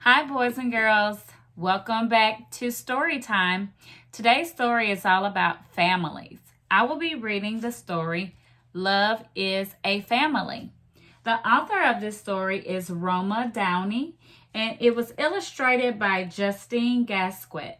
Hi, boys and girls. Welcome back to Story Time. Today's story is all about families. I will be reading the story, Love is a Family. The author of this story is Roma Downey, and it was illustrated by Justine Gasquet.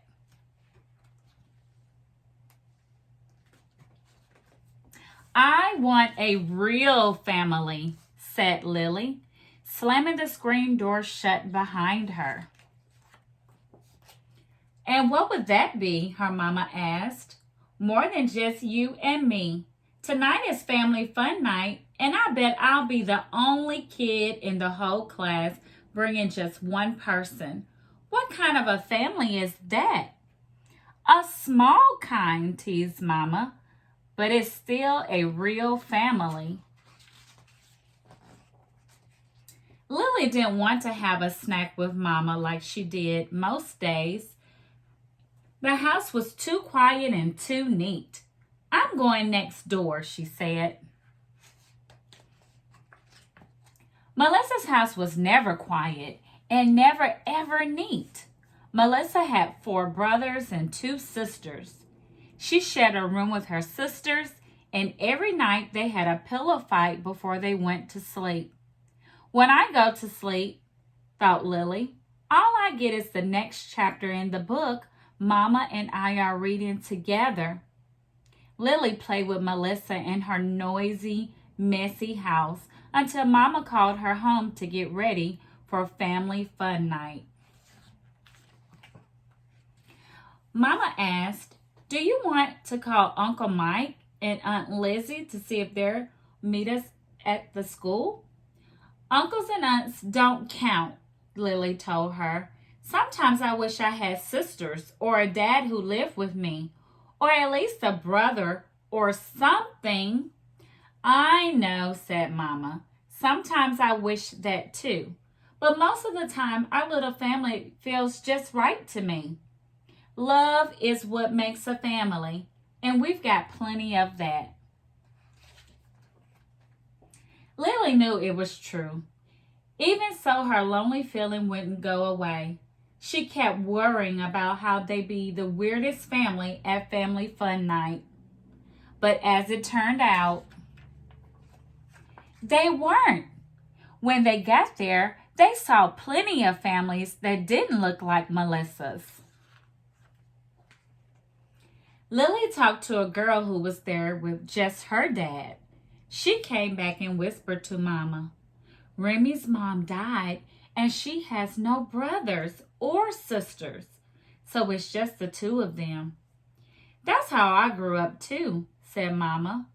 I want a real family, said Lily, slamming the screen door shut behind her. And what would that be? Her mama asked. More than just you and me. Tonight is family fun night, and I bet I'll be the only kid in the whole class bringing just one person. What kind of a family is that? A small kind, teased Mama, but it's still a real family. Lily didn't want to have a snack with Mama like she did most days. The house was too quiet and too neat. I'm going next door, she said. Melissa's house was never quiet and never ever neat. Melissa had 4 brothers and 2 sisters. She shared a room with her sisters, and every night they had a pillow fight before they went to sleep. When I go to sleep, thought Lily, all I get is the next chapter in the book Mama and I are reading together. Lily played with Melissa in her noisy, messy house until Mama called her home to get ready for family fun night. Mama asked, do you want to call Uncle Mike and Aunt Lizzie to see if they'll meet us at the school? Uncles and aunts don't count, Lily told her. Sometimes I wish I had sisters or a dad who lived with me, or at least a brother or something. I know, said Mama. Sometimes I wish that too. But most of the time, our little family feels just right to me. Love is what makes a family, and we've got plenty of that. Lily knew it was true. Even so, her lonely feeling wouldn't go away. She kept worrying about how they'd be the weirdest family at family fun night. But as it turned out, they weren't. When they got there, they saw plenty of families that didn't look like Melissa's. Lily talked to a girl who was there with just her dad. She came back and whispered to Mama, Remy's mom died and she has no brothers or sisters, so it's just the 2 of them. That's how I grew up too, said Mama.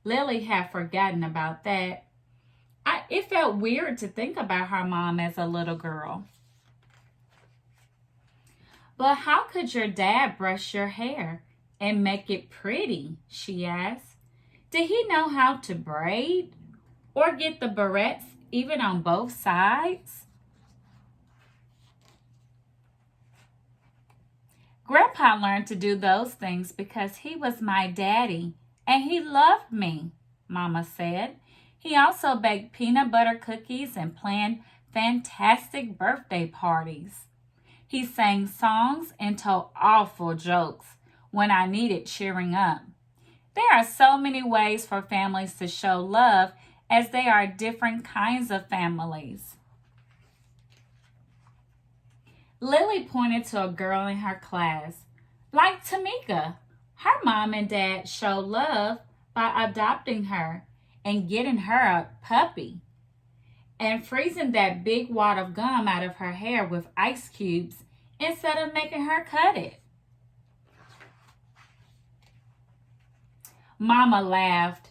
Lily had forgotten about that. It felt weird to think about her mom as a little girl. But how could your dad brush your hair and make it pretty? She asked. Did he know how to braid or get the barrettes even on both sides? Grandpa learned to do those things because he was my daddy and he loved me, Mama said. He also baked peanut butter cookies and planned fantastic birthday parties. He sang songs and told awful jokes when I needed cheering up. There are so many ways for families to show love as they are different kinds of families. Lily pointed to a girl in her class. Like Tamika, her mom and dad showed love by adopting her and getting her a puppy and freezing that big wad of gum out of her hair with ice cubes instead of making her cut it. Mama laughed.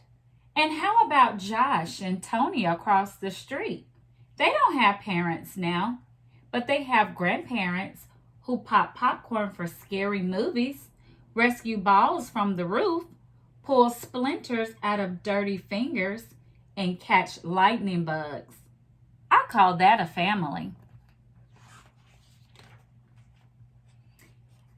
And how about Josh and Tony across the street? They don't have parents now, but they have grandparents who pop popcorn for scary movies, rescue balls from the roof, pull splinters out of dirty fingers, and catch lightning bugs. I call that a family.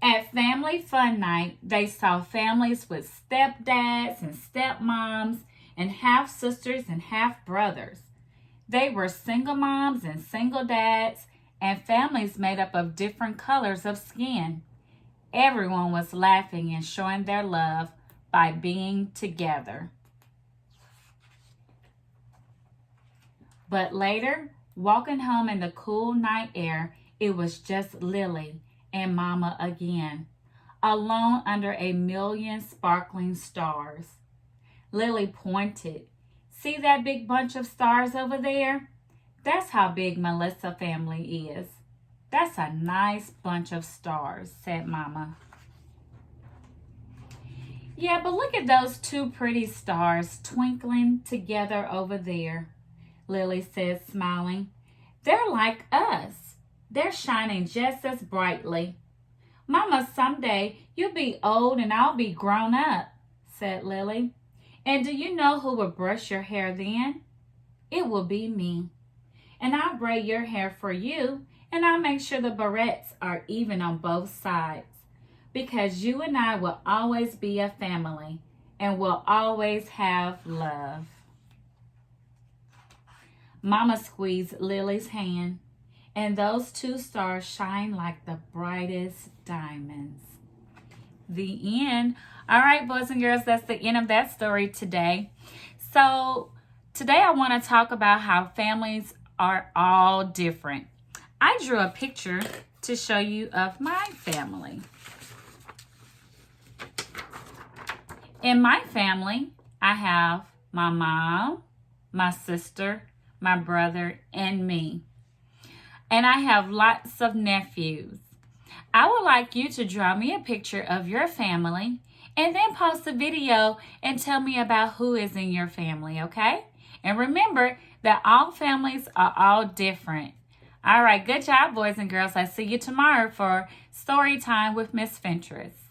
At Family Fun Night, they saw families with stepdads and stepmoms and half-sisters and half-brothers. They were single moms and single dads and families made up of different colors of skin. Everyone was laughing and showing their love by being together. But later, walking home in the cool night air, it was just Lily and Mama again, alone under a million sparkling stars. Lily pointed. See that big bunch of stars over there? That's how big Melissa family is. That's a nice bunch of stars, said Mama. Yeah, but look at those two pretty stars twinkling together over there, Lily said, smiling. They're like us. They're shining just as brightly. Mama, someday you'll be old and I'll be grown up, said Lily. And do you know who will brush your hair then? It will be me. And I'll braid your hair for you, and I'll make sure the barrettes are even on both sides. Because you and I will always be a family, and we'll always have love. Mama squeezed Lily's hand, and those two stars shine like the brightest diamonds. The end. All right, boys and girls, that's the end of that story today. So today I want to talk about how families are all different. I drew a picture to show you of my family. In my family, I have my mom, my sister, my brother, and me. And I have lots of nephews. I would like you to draw me a picture of your family and then post a video and tell me about who is in your family, okay? And remember that all families are all different. All right, good job, boys and girls. I see you tomorrow for Story Time with Miss Fentress.